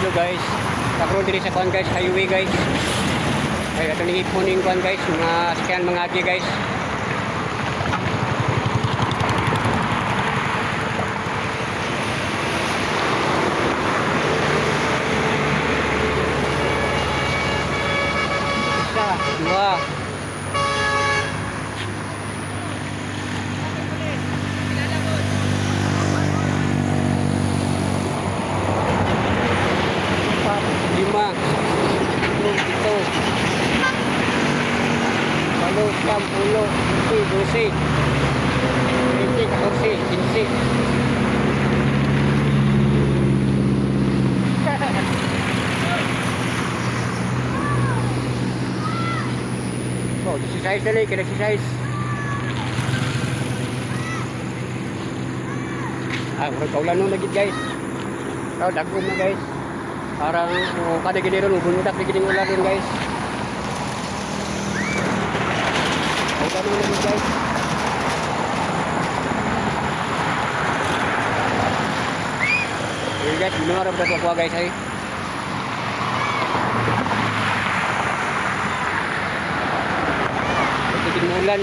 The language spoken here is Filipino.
Hello guys. Karon diri sa kuan guys, highway guys. Ay ato ni ipuning kuan guys, mga scan mga agi guys. Isa, dua. Lima, ito, walo, siyam, ulo, 12, 13, 14, 15. Oh, 16 dali, kaya 16. Murag kaulan nun lagi guys. Dagom na guys. Parang kada gini ron, bundak di gini ulan ron guys. Kaulan nun lagi guys. Okay guys, binunga rin ko guys ay. Ito gini ulan.